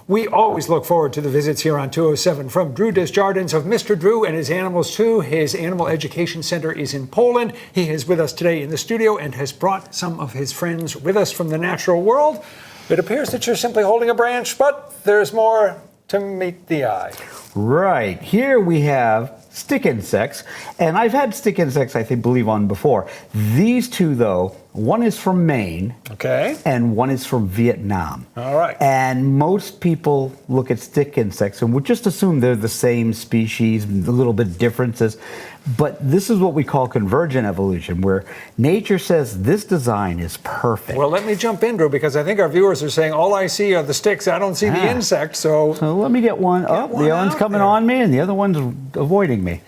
We always look forward to the visits here on 207 from Drew Desjardins of Mr. Drew and his animals too. His animal education center is in Poland. He is with us today in the studio and has brought some of his friends with us from the natural world. It appears that you're simply holding a branch, but there's more to meet the eye. Right. Here we have stick insects, and I've had stick insects, I believe, on before. These two, though, one is from Maine, okay, and one is from Vietnam. All right. And most people look at stick insects and would just assume they're the same species, a little bit differences. But this is what we call convergent evolution, where nature says this design is perfect. Well, let me jump in, Drew, because I think our viewers are saying, all I see are the sticks, I don't see the insects, so let me get one. The other one's coming on me, and the other one's avoiding me.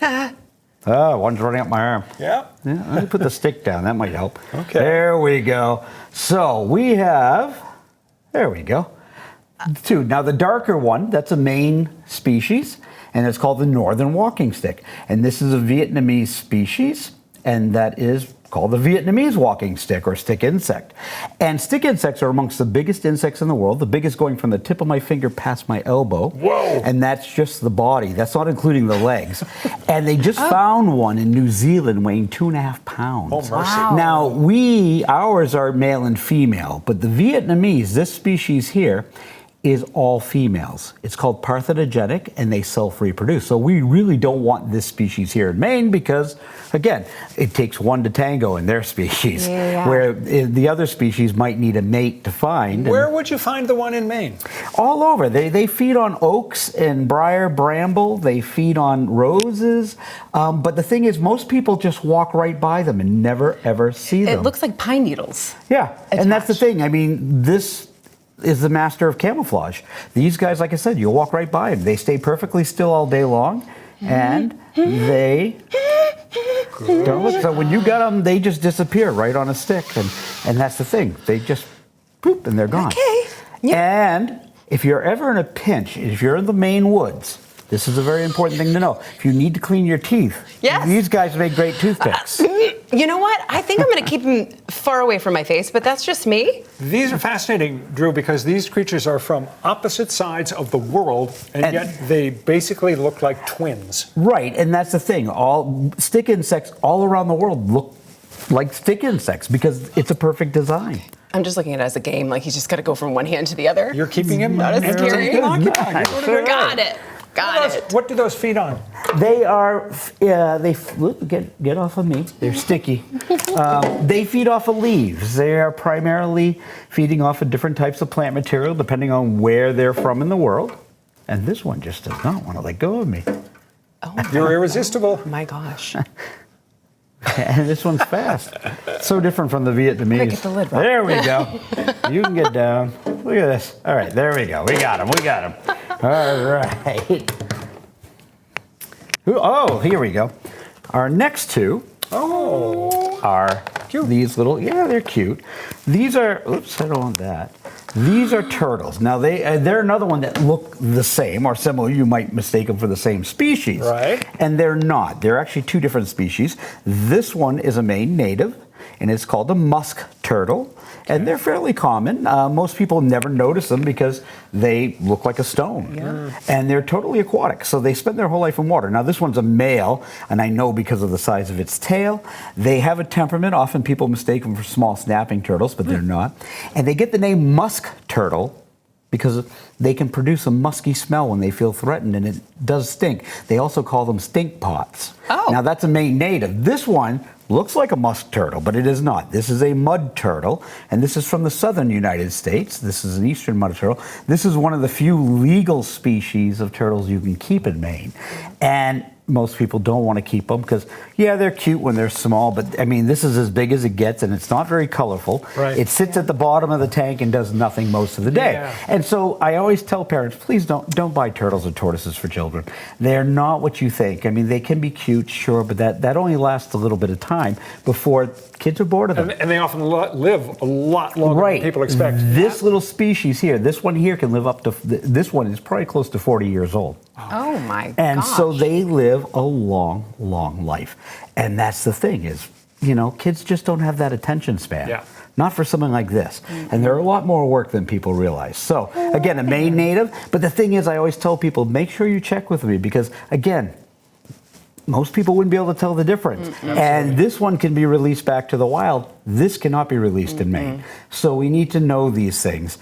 One's running up my arm. Yeah. Let me put the stick down. That might help. Okay. There we go. So we have, there we go, two. Now the darker one, that's a Maine species, and it's called the northern walking stick. And this is a Vietnamese species, and that is called the Vietnamese walking stick or stick insect. And stick insects are amongst the biggest insects in the world, the biggest going from the tip of my finger past my elbow. Whoa. And that's just the body. That's not including the legs. And they just found one in New Zealand weighing 2.5 pounds. Oh, mercy. Wow. Now, ours are male and female, but the Vietnamese, this species here, is all females. It's called parthenogenic, and they self-reproduce. So we really don't want this species here in Maine because, again, it takes one to tango in their species, where the other species might need a mate to find. Where would you find the one in Maine? All over. They feed on oaks and briar bramble. They feed on roses. But the thing is, most people just walk right by them and never, ever see them. It looks like pine needles. Yeah, and that's the thing. I mean, this is the master of camouflage. These guys, like I said, you'll walk right by them. They stay perfectly still all day long, and they don't look. So when you got them, they just disappear right on a stick, and that's the thing. They just poop and they're gone. Okay. Yeah. And if you're ever in a pinch, if you're in the Maine woods, this is a very important thing to know. If you need to clean your teeth, these guys make great toothpicks. You know what? I think I'm going to keep them far away from my face, but that's just me. These are fascinating, Drew, because these creatures are from opposite sides of the world, and yet they basically look like twins. Right, and that's the thing. All stick insects all around the world look like stick insects because it's a perfect design. I'm just looking at it as a game. Like he's just got to go from one hand to the other. You're keeping him not as scary. occupied. Got it. Got it. What do those feed on? They are, get off of me. They're sticky. They feed off of leaves. They are primarily feeding off of different types of plant material depending on where they're from in the world. And this one just does not want to let go of me. Oh, You're irresistible. Oh my gosh. And this one's fast. So different from the Vietnamese. Get the lid right. There we go. You can get down. Look at this. All right, there we go. We got him. All right. Oh, here we go. Our next two are cute. These little, they're cute. These are, oops, I don't want that. These are turtles. Now, they're another one that look the same or similar. You might mistake them for the same species. Right. And they're not. They're actually two different species. This one is a Maine native, and it's called a musk turtle. And they're fairly common. Most people never notice them because they look like a stone. Yeah. And they're totally aquatic, so they spend their whole life in water. Now, this one's a male, and I know because of the size of its tail. They have a temperament. Often people mistake them for small snapping turtles, but they're not. And they get the name musk turtle because they can produce a musky smell when they feel threatened, and it does stink. They also call them stink pots. Oh. Now, that's a Maine native. This one looks like a musk turtle, but it is not. This is a mud turtle, and this is from the southern United States. This is an eastern mud turtle. This is one of the few legal species of turtles you can keep in Maine. And most people don't want to keep them because, they're cute when they're small, but I mean, this is as big as it gets, and it's not very colorful. Right. It sits at the bottom of the tank and does nothing most of the day. Yeah. And so I always tell parents, please don't buy turtles or tortoises for children. They're not what you think. I mean, they can be cute, sure, but that only lasts a little bit of time before kids are bored of them. And they often live a lot longer than people expect. This little species here, this one here can live up to, this one is probably close to 40 years old. Oh my gosh. And so they live a long, long life. And that's the thing is, kids just don't have that attention span. Yeah. not for something like this. And they're a lot more work than people realize. So again, a Maine native. But the thing is, I always tell people, make sure you check with me because again, most people wouldn't be able to tell the difference. And this one can be released back to the wild. This cannot be released in Maine. So we need to know these things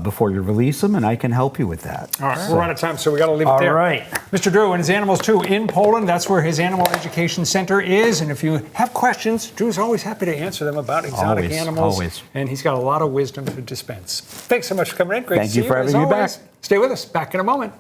before you release them, and I can help you with that. All right, we're out of time, so we got to leave it there. All right. Mr. Drew and his animals too in Poland. That's where his animal education center is. And if you have questions, Drew's always happy to answer them about exotic animals. Always. And he's got a lot of wisdom to dispense. Thanks so much for coming in. Great to see you. Thank you for having me back. Stay with us. Back in a moment.